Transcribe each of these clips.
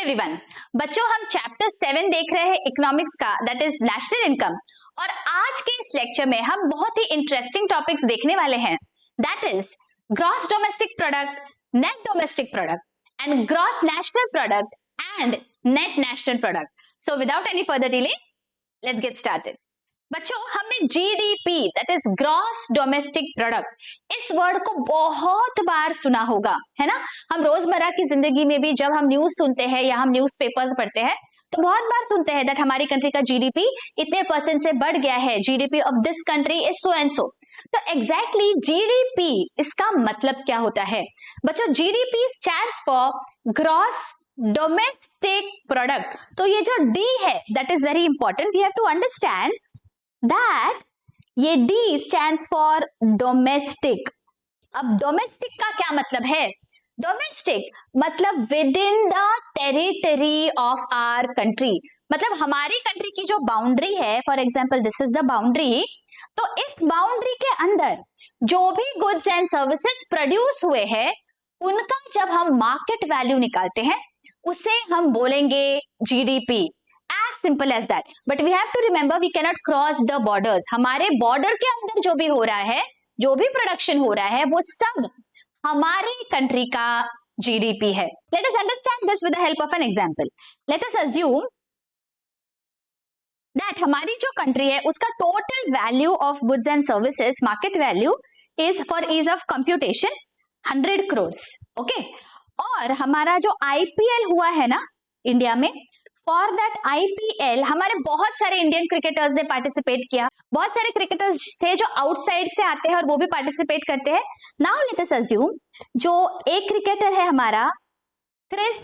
Everyone, बच्चों हम chapter 7 देख रहे हैं इकोनॉमिक्स का, दैट इज नेशनल इनकम। और आज के इस लेक्चर में हम बहुत ही इंटरेस्टिंग टॉपिक्स देखने वाले हैं, that is gross domestic product, net domestic product and gross national product and net national product. So without any further delay, let's get started. बच्चों हमने GDP that is gross domestic product इस word को बहुत बार सुना होगा, है ना। हम रोजमर्रा की जिंदगी में भी जब हम न्यूज सुनते हैं या हम न्यूज पेपर्स पढ़ते हैं तो बहुत बार सुनते हैं दैट हमारी कंट्री का जीडीपी इतने % से बढ़ गया है, GDP of this country is so and so. तो एग्जैक्टली जीडीपी इसका मतलब क्या होता है बच्चों? GDP stands for gross domestic product. तो ये जो डी है that is very important, we have to understand that ये D stands for domestic। अब डोमेस्टिक का क्या मतलब है? डोमेस्टिक मतलब with in the territory of our country, मतलब हमारी कंट्री की जो बाउंड्री है, for example this is the boundary, तो इस बाउंड्री के अंदर जो भी गुड्स एंड सर्विसेज प्रोड्यूस हुए हैं उनका जब हम मार्केट वैल्यू निकालते हैं उसे हम बोलेंगे GDP. As simple as that. But we have to remember we cannot cross the borders. हमारे बॉर्डर के अंदर जो भी हो रहा है, जो भी प्रोडक्शन हो रहा है, वो सब हमारी कंट्री का जीडीपी है। Let us understand this with the help of an example. Let us assume that हमारी जो कंट्री है उसका total value of goods and services market value is for ease of computation 100 crores, okay. और हमारा जो IPL हुआ है ना इंडिया में, फॉर दैट आईपीएल हमारे बहुत सारे इंडियन क्रिकेटर्स ने पार्टिसिपेट किया, बहुत सारे क्रिकेटर्स थे जो आउटसाइड से आते हैं और वो भी पार्टिसिपेट करते हैं। नाउ लेट अस अज्यूम जो एक क्रिकेटर है हमारा क्रिस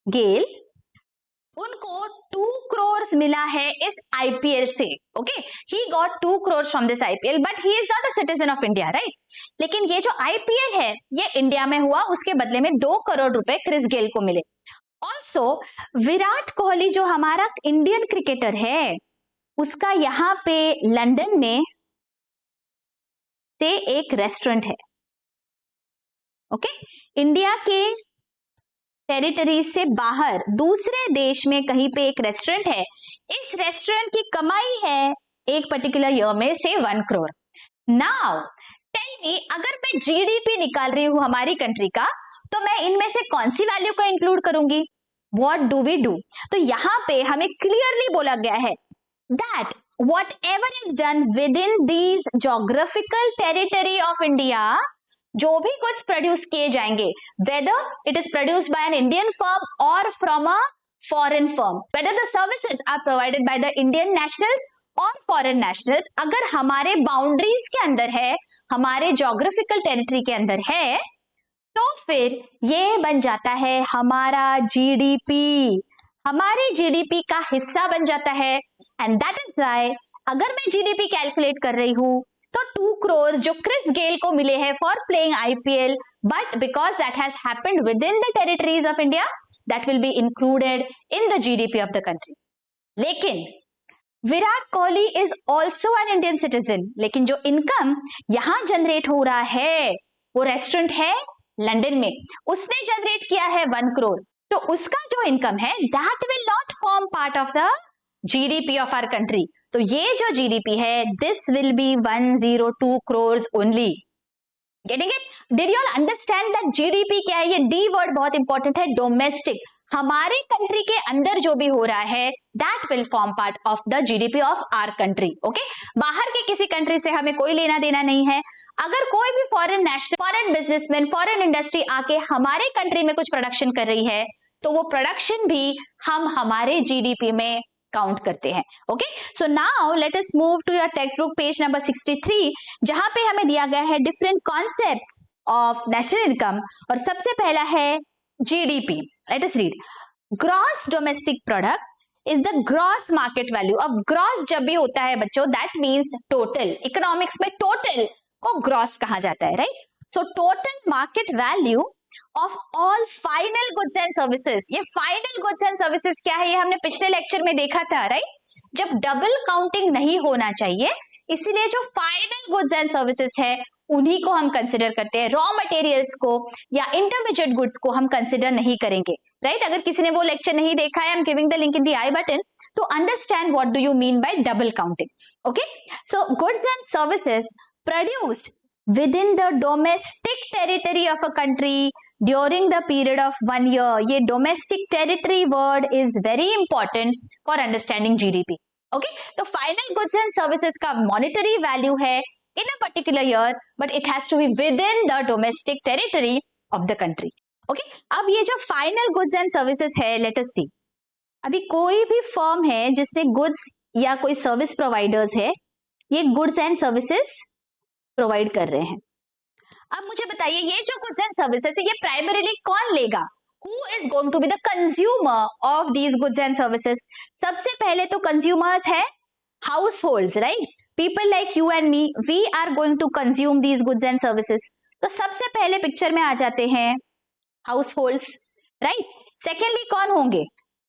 गेल, उनको 2 crores मिला है इस आईपीएल से, okay. He got 2 crores from this IPL, but he is not a citizen of India, right. लेकिन ये जो आईपीएल है ये इंडिया में हुआ, उसके बदले में 2 करोड़ रुपए क्रिस गेल को मिले। ऑल्सो विराट कोहली जो हमारा इंडियन क्रिकेटर है उसका यहाँ पे लंदन में से एक रेस्टोरेंट है, ओके। इंडिया के टेरिटरी से बाहर दूसरे देश में कहीं पे एक रेस्टोरेंट है, इस रेस्टोरेंट की कमाई है एक पर्टिकुलर ईयर में से 1 crore। नाउ टेल मी, अगर मैं जीडीपी निकाल रही हूं हमारी कंट्री का तो मैं इनमें से कौन सी वैल्यू को इंक्लूड करूंगी? What do we do? तो यहां पे हमें क्लियरली बोला गया है that whatever is done within these geographical territory of India, जो भी गुड्स प्रोड्यूस किए जाएंगे, whether it is produced by an Indian firm or from a foreign firm, whether the services are provided by the Indian nationals और foreign nationals, अगर हमारे boundaries के अंदर है, हमारे जोग्राफिकल टेरिटरी के अंदर है, तो फिर ये बन जाता है हमारा जीडीपी, हमारे जीडीपी का हिस्सा बन जाता है। एंड दैट इज व्हाई अगर मैं जीडीपी कैलकुलेट कर रही हूं तो 2 crores जो क्रिस गेल को मिले हैं for playing IPL, but because that has happened with in the territories of India, that will be included in the GDP of the country. लेकिन Virat Kohli is also an Indian citizen, लेकिन जो income यहां generate हो रहा है वो restaurant है London में, उसने जनरेट किया है 1 crore, तो उसका जो इनकम है that will not form part of the GDP of our country. तो ये जो जीडीपी है this will be 102 crores only. Getting it? Did you all understand that GDP क्या है? ये डी वर्ड बहुत इंपॉर्टेंट है, डोमेस्टिक, हमारे कंट्री के अंदर जो भी हो रहा है that will form part of the GDP of our country, okay. बाहर के किसी कंट्री से हमें कोई लेना देना नहीं है। अगर कोई भी foreign national, foreign businessman, foreign industry आके हमारे कंट्री में कुछ प्रोडक्शन कर रही है तो वो प्रोडक्शन भी हम हमारे जीडीपी में काउंट करते हैं, okay. So now let us move to your textbook page number 63, जहां पे हमें दिया गया है different concepts of national income, और सबसे पहला है GDP. Let us read, gross domestic product is the gross market value. अब ग्रॉस जब भी होता है बच्चों दैट मींस टोटल, इकोनॉमिक्स में टोटल को ग्रॉस कहा जाता है, right. So total market value of all final goods and services. ये फाइनल गुड्स एंड सर्विसेज क्या है? ये हमने पिछले लेक्चर में देखा था, राइट। जब डबल काउंटिंग नहीं होना चाहिए इसीलिए जो फाइनल गुड्स एंड सर्विसेज है उन्हीं को हम कंसिडर करते हैं, रॉ मटेरियल्स को या इंटरमीडिएट गुड्स को हम कंसिडर नहीं करेंगे, राइट? अगर किसी ने वो लेक्चर नहीं देखा है, I am giving the link in the I button to understand what do you mean by double counting. Okay, so goods and services produced within the domestic territory of a country during the period of 1 year. ये domestic territory word is very important for understanding GDP. Okay, तो final goods and services का monetary value है in a particular year, but it has to be within the domestic territory of the country. Okay, अब ये जो final goods and services है, let us see. अभी कोई भी firm है जिसने goods या कोई service providers है, ये goods and services प्रोवाइड कर रहे हैं. अब मुझे बताइए ये जो गुड्स एंड सर्विसेज है ये प्राइमरीली कौन लेगा? Who is going to be the consumer of these goods and services? सबसे पहले तो कंज्यूमर्स है households, right? People like you and me, we are going to consume these goods and services. तो सबसे पहले picture में आ जाते हैं हाउस होल्ड्स, राइट? सेकेंडली कौन होंगे?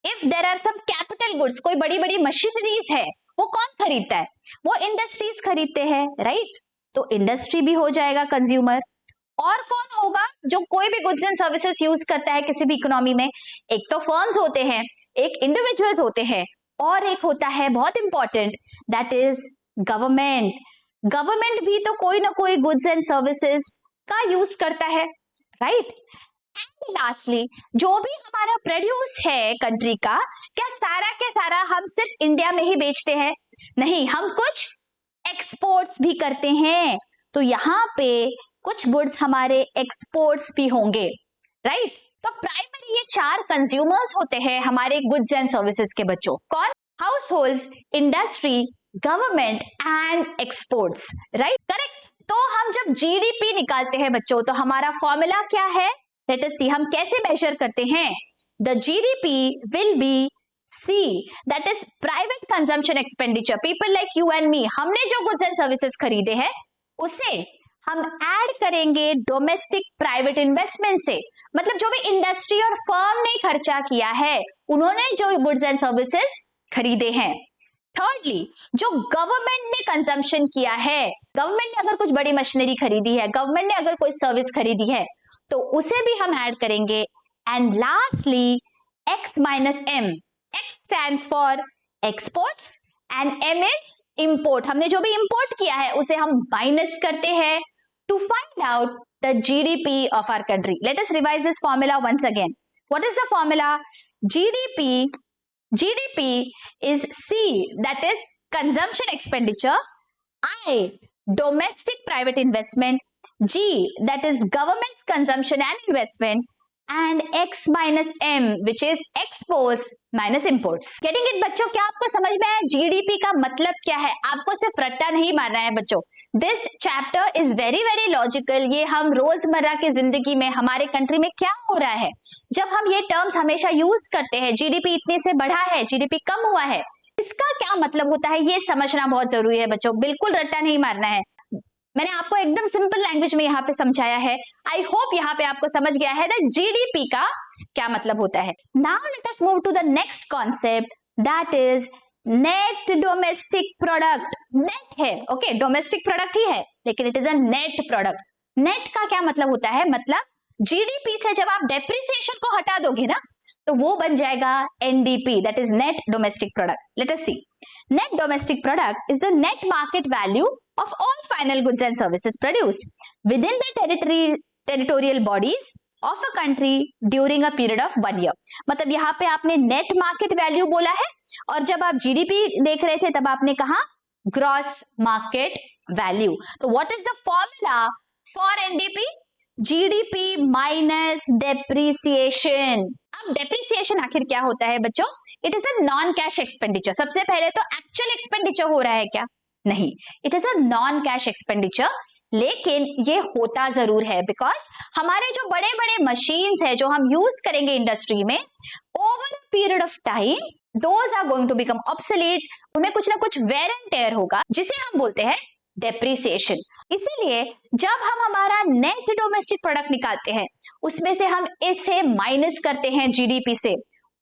If there are some capital goods, कोई बड़ी बड़ी मशीनरीज है, वो कौन खरीदता है? वो इंडस्ट्रीज खरीदते हैं, राइट? तो इंडस्ट्री भी हो जाएगा कंज्यूमर. और कौन होगा जो कोई भी गुड्स एंड सर्विसेज यूज करता है किसी भी इकोनॉमी में? एक तो फर्म्स होते हैं, एक इंडिविजुअल्स होते हैं, और एक होता है बहुत important, that is government. Government भी तो कोई ना कोई गुड्स एंड सर्विसेज का यूज करता है, राइट? एंड लास्टली जो भी हमारा प्रोड्यूस है कंट्री का, क्या सारा के सारा हम सिर्फ इंडिया में ही बेचते हैं? नहीं, हम कुछ एक्सपोर्ट्स भी करते हैं. तो यहाँ पे कुछ गुड्स हमारे एक्सपोर्ट्स भी होंगे, राइट? तो प्राइमरी ये चार कंज्यूमर्स होते हैं हमारे गुड्स एंड सर्विसेज के बच्चों. कौन? House holds, industry, government and exports, right? Correct. तो हम जब जीडीपी निकालते हैं बच्चों, तो हमारा फॉर्मूला क्या है? लेट अस सी, हम कैसे मेजर करते हैं? The GDP will be C, that is private consumption expenditure. People like you and me, हमने जो goods and services खरीदे हैं उसे हम ऐड करेंगे डोमेस्टिक प्राइवेट इन्वेस्टमेंट से. मतलब जो भी इंडस्ट्री और फर्म ने खर्चा किया है, उन्होंने जो गुड्स एंड सर्विसेज खरीदे हैं. थर्डली, जो गवर्नमेंट ने कंजम्पशन किया है, गवर्नमेंट ने अगर कुछ बड़ी मशीनरी खरीदी है, गवर्नमेंट ने अगर कोई सर्विस खरीदी है, तो उसे भी हम ऐड करेंगे. And lastly X minus M. X stands for exports and M is import. हमने जो भी import किया है उसे हम minus करते हैं to find out the GDP of our country. Let us revise this formula once again. What is the formula? GDP is C, that is consumption expenditure. I, domestic private investment. G, that is government's consumption and investment. And X minus M, which is exports minus imports. Getting it बच्चों? क्या आपको समझ में आया GDP का मतलब क्या है? आपको सिर्फ रट्टा नहीं मारना है बच्चों. This chapter is very very logical. ये हम रोजमर्रा की जिंदगी में हमारे कंट्री में क्या हो रहा है, जब हम ये टर्म्स हमेशा यूज करते हैं, जीडीपी इतने से बढ़ा है, जीडीपी कम हुआ है, इसका क्या मतलब होता है, ये समझना बहुत जरूरी है बच्चों. बिल्कुल रट्टा नहीं मारना है. मैंने आपको एकदम सिंपल लैंग्वेज में यहाँ पे समझाया है. आई होप यहाँ पे आपको समझ गया है दैट जीडीपी का क्या मतलब होता है. Now let us move to the next concept, that is net domestic product. Net है, ओके, डोमेस्टिक प्रोडक्ट ही है, लेकिन it is a net product. Net का क्या मतलब होता है? मतलब जीडीपी से जब आप डेप्रिसिएशन को हटा दोगे ना, तो वो बन जाएगा NDP, that is net domestic product. Let us see. Net domestic product is the net market value of all final goods and services produced within the territorial bodies of a country during a period of 1 year. मतलब यहाँ पे आपने net market value बोला है, और जब आप GDP देख रहे थे तब आपने कहा gross market value. तो what is the formula for NDP? GDP minus depreciation. अब depreciation आखिर क्या होता है बच्चों? It is a non-cash expenditure. सबसे पहले तो actual expenditure हो रहा है क्या? नहीं, it is a non-cash expenditure. लेकिन ये होता जरूर है बिकॉज हमारे जो बड़े बड़े मशीन्स है जो हम यूज करेंगे इंडस्ट्री में, over a period of time those are going to become obsolete. उनमें कुछ ना कुछ वेयर एंड टेयर होगा जिसे हम बोलते हैं डेप्रिसिएशन. इसीलिए जब हम हमारा नेट डोमेस्टिक प्रोडक्ट निकालते हैं उसमें से हम इसे माइनस करते हैं जीडीपी से.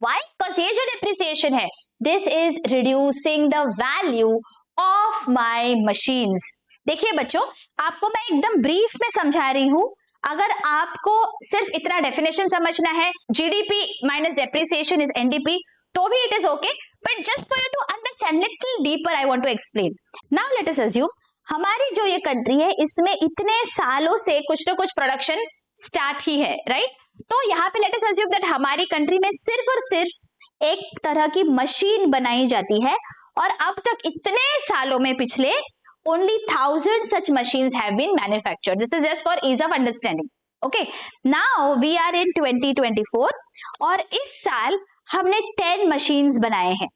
व्हाई? बिकॉज ये जो डेप्रिसिएशन है, this is reducing the value of my machines. देखिए बच्चों, आपको मैं एकदम ब्रीफ में समझा रही हूं। अगर आपको सिर्फ इतना डेफिनेशन समझना है, GDP minus depreciation is NDP, तो भी it is okay, but just for you to understand little deeper I want to explain. Now let us assume हमारी जो ये कंट्री है इसमें इतने सालों से कुछ ना कुछ प्रोडक्शन स्टार्ट ही है, राइट? तो यहाँ पे लेट अस अज्यूम दैट हमारी कंट्री में सिर्फ और सिर्फ एक तरह की मशीन बनाई जाती है, और अब तक इतने सालों में पिछले only 1000 such machines have been manufactured. This is just for ease of understanding. Okay, now we are in 2024 और इस साल हमने 10 machines बनाए हैं।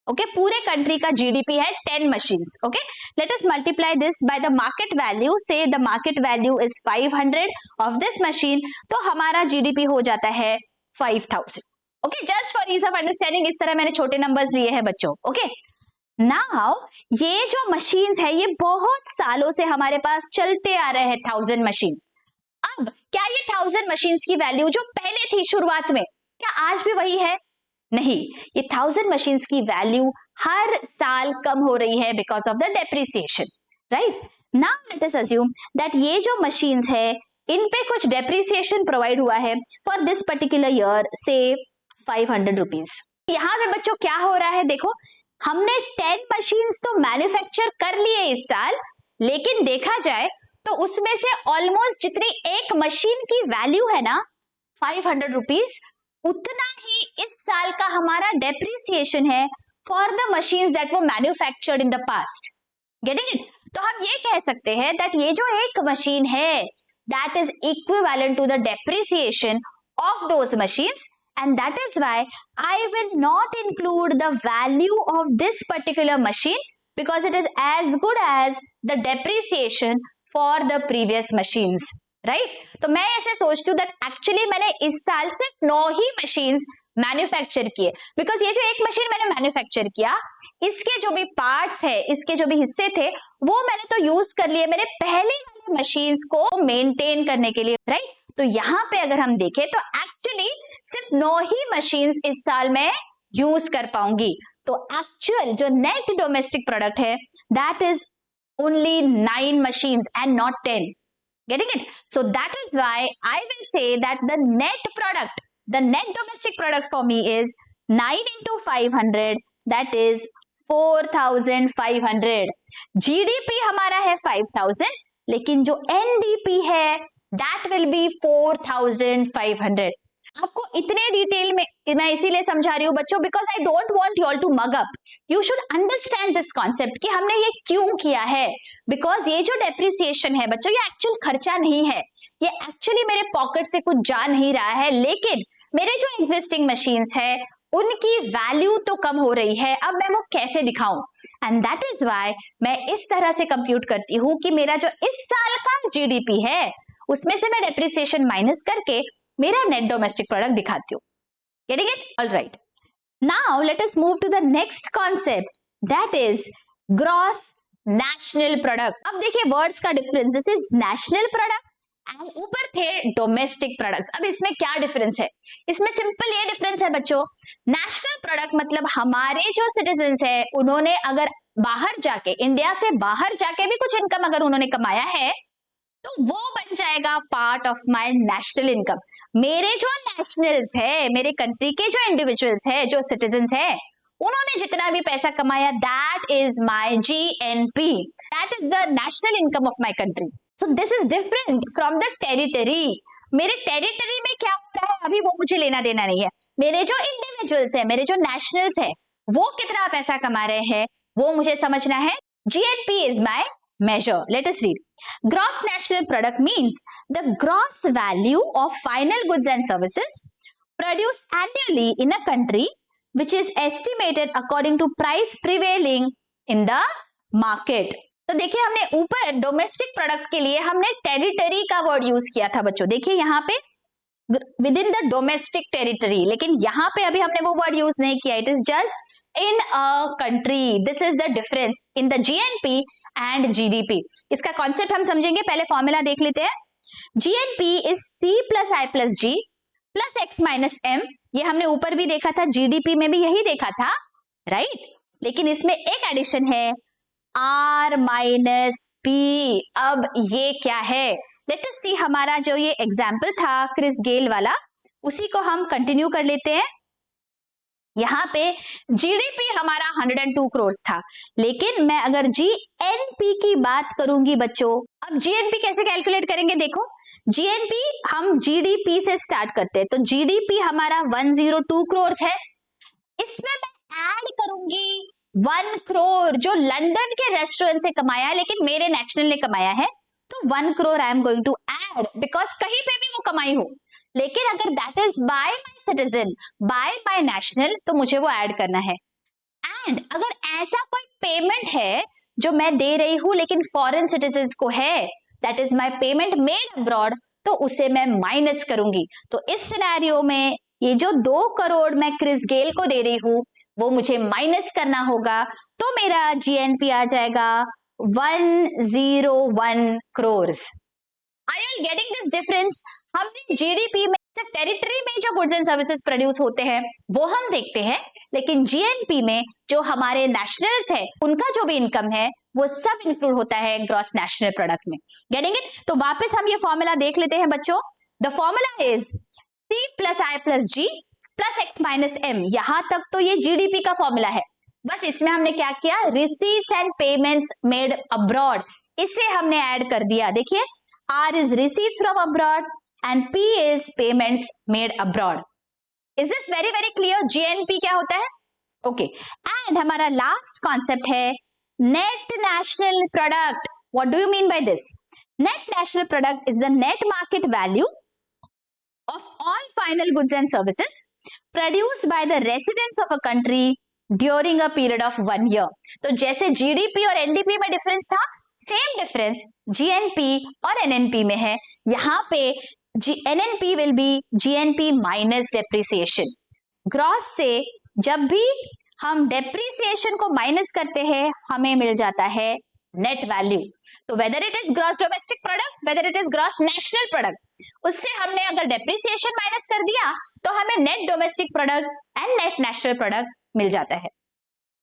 Okay, पूरे कंट्री का जीडीपी है 10 machines. Okay, let us multiply this by the market value. Say the market value is 500 of this machine, तो हमारा जीडीपी हो जाता है 5000. Okay, just for ease of understanding इस तरह मैंने छोटे नंबर्स लिए हैं बच्चों। Okay, नाउ ये जो मशीन्स है ये बहुत सालों से हमारे पास चलते आ रहे हैं 1000 मशीन्स। अब क्या ये 1000 मशीन्स की वैल्यू जो पहले थी शुरुआत में, क्या आज भी वही है? नहीं, ये 1000 मशीन्स की वैल्यू हर साल कम हो रही है because of the depreciation, right? Now let us assume that ये जो मशीन्स है इन पे कुछ डेप्रिसिएशन प्रोवाइड हुआ है फॉर दिस पर्टिकुलर ईयर, से 500 रुपीज। यहाँ पे बच्चों क्या हो रहा है, देखो हमने 10 मशीन्स तो मैन्युफैक्चर कर लिए इस साल, लेकिन देखा जाए तो उसमें से ऑलमोस्ट जितनी एक मशीन की वैल्यू है ना 500 रुपीज, उतना ही इस साल का हमारा डेप्रिसिएशन है for the machines that were manufactured in the past. Getting it? तो हम ये कह सकते हैं दैट ये जो एक मशीन है that is equivalent to the depreciation of those machines, and that is why I will not include the value of this particular machine because it is as good as the depreciation for the previous machines, right? तो मैं ऐसे सोचती हूँ that actually मैंने इस साल सिर्फ 9 ही machines manufacture किए, बिकॉज ये जो एक मशीन मैंने मैन्युफैक्चर किया इसके जो भी पार्ट्स है, इसके जो भी हिस्से थे वो मैंने तो यूज कर लिए मेरे पहले वाले मशीन्स को मेंटेन करने के लिए, राइट? तो यहाँ पे अगर हम देखें तो एक्चुअली सिर्फ 9 ही मशीन्स इस साल में यूज कर पाऊंगी। तो एक्चुअल जो नेट डोमेस्टिक प्रोडक्ट है that is only 9 machines and not 10. Getting it? So that is why I will say that the net product, the net domestic product for me is 9 into 500, that is 4500. GDP हमारा है 5000, लेकिन जो NDP है that will be 4500. आपको इतने detail में मैं इसीलिए समझा रही हूँ बच्चों, because I don't want you all to mug up. You should understand this concept कि हमने ये क्यों किया है, बिकॉज ये जो डेप्रिसिएशन है बच्चों ये एक्चुअल खर्चा नहीं है, ये एक्चुअली मेरे पॉकेट से कुछ जा नहीं रहा है, लेकिन मेरे जो एग्जिस्टिंग मशीन्स है उनकी वैल्यू तो कम हो रही है। अब मैं वो कैसे दिखाऊं? एंड दैट इज वाई मैं इस तरह से कंप्यूट करती हूँ कि मेरा जो इस साल का जीडीपी है उसमें से मैं डेप्रिसिएशन माइनस करके मेरा नेट डोमेस्टिक प्रोडक्ट दिखाती हूँ। Getting it? Alright, now let us move to the next concept that is gross national product. अब देखिए वर्ड्स का difference, this is national product and ऊपर थे डोमेस्टिक प्रोडक्ट्स। अब इसमें क्या डिफरेंस है? इसमें सिंपल ये डिफरेंस है बच्चों, नेशनल प्रोडक्ट मतलब हमारे जो सिटीजन्स है उन्होंने अगर बाहर जाके, इंडिया से बाहर जाके भी कुछ इनकम अगर उन्होंने कमाया है तो वो बन जाएगा part of my national income. मेरे जो नेशनल्स है, मेरे कंट्री के जो इंडिविजुअल्स है, जो सिटीजन्स है, उन्होंने जितना भी पैसा कमाया that is my GNP, that is the national income of my country. So this is different from the territory. मेरे टेरिटरी में क्या हो रहा है अभी वो मुझे लेना देना नहीं है, मेरे जो इंडिविजुअल्स है, मेरे जो नेशनल्स है, वो कितना पैसा कमा रहे हैं वो मुझे समझना है। GNP is my measure. Let us read. Gross national product means the gross value of final goods and services produced annually in a country which is estimated according to price prevailing in the market. तो देखिए हमने ऊपर domestic product के लिए हमने territory का word use किया था बच्चों। देखिए यहाँ पे with in the domestic territory, लेकिन यहाँ पे अभी हमने वो वर्ड यूज नहीं किया। It is just in a country. This is the difference in the GNP and GDP. इसका कॉन्सेप्ट हम समझेंगे, पहले फॉर्मूला देख लेते हैं। GNP is C plus I plus G plus X minus M। ये हमने ऊपर भी देखा था, GDP में भी यही देखा था, राइट? लेकिन इसमें एक एडिशन है, R माइनस पी। अब ये क्या है, लेट अस सी। हमारा जो ये एग्जाम्पल था क्रिस गेल वाला, उसी को हम कंटिन्यू कर लेते हैं। यहाँ पे जीडीपी हमारा 102 करोड़ था, लेकिन मैं अगर जीएनपी की बात करूंगी बच्चों, अब जीएनपी कैसे कैलकुलेट करेंगे, देखो जीएनपी हम जीडीपी से स्टार्ट करते हैं, तो जीडीपी हमारा 102 करोड़ है, इसमें मैं ऐड करूंगी 1 करोड़ जो लंदन के रेस्टोरेंट से कमाया है लेकिन मेरे नेशनल ने कमाया है, तो 1 crore I am going to add, because कहीं पे भी वो कमाई हो, लेकिन अगर that is by my citizen, by my national, तो मुझे वो ऐड करना है। एंड अगर ऐसा कोई पेमेंट है जो मैं दे रही हूं लेकिन फॉरेन सिटीजन को है, that is my payment made abroad, तो उसे मैं माइनस करूंगी। तो इस सिनेरियो में ये जो 2 करोड़ मैं क्रिस गेल को दे रही हूं वो मुझे माइनस करना होगा, तो मेरा जीएनपी आ जाएगा 101 crore. Are you getting this difference? हमने जीडीपी में सिर्फ टेरिटरी में जो गुड्स एंड सर्विसेज प्रोड्यूस होते हैं वो हम देखते हैं, लेकिन जीएनपी में जो हमारे नेशनल्स है उनका जो भी इनकम है वो सब इंक्लूड होता है ग्रॉस नेशनल प्रोडक्ट में। Getting it? तो वापस हम ये फॉर्मूला देख लेते हैं बच्चों। The formula is C plus I plus G plus X minus M. यहां तक तो ये जीडीपी का फॉर्मूला है, बस इसमें हमने क्या किया, receipts and payments made abroad, इसे हमने ऐड कर दिया। देखिए R is receipts from abroad and P is payments made abroad. Is this very very clear? GNP क्या होता है? Okay. And हमारा last concept है net national product. What do you mean by this? Net national product is the net market value of all final goods and services produced by the residents of a country during a period of 1 year. तो जैसे GDP और NDP में difference था, same difference GNP और NNP में है। यहाँ पे NNP will be GNP minus depreciation. Gross से जब भी हम डेप्रिसिएशन को माइनस करते हैं हमें मिल जाता है नेट वैल्यू। तो whether it is gross domestic product, whether it is gross national product, उससे हमने अगर डेप्रिसिएशन माइनस कर दिया तो हमें net domestic product and net national product मिल जाता है।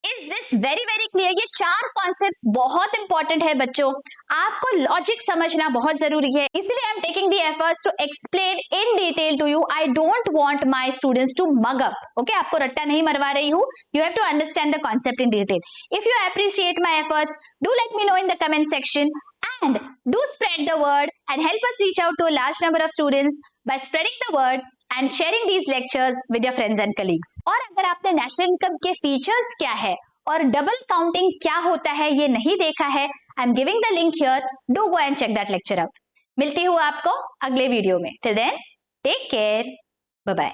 Is this very very clear? ये 4 कॉन्सेप्ट्स बहुत इंपॉर्टेंट है बच्चों, आपको लॉजिक समझना बहुत जरूरी है, इसलिए I am taking the efforts to explain in detail to you. I don't want my students to mug up, okay? आपको रट्टा नहीं मरवा रही हूँ, you have to understand the concept in detail. If you appreciate my efforts, do let me know in the comment section and do spread the word and help us reach out to a large number of students by spreading the word and sharing these lectures with your friends and colleagues. और अगर आपने national income के features क्या है और double counting क्या होता है ये नहीं देखा है, I am giving the link here, do go and check that lecture out. मिलती हूँ आपको अगले वीडियो में। Till then take care, bye bye.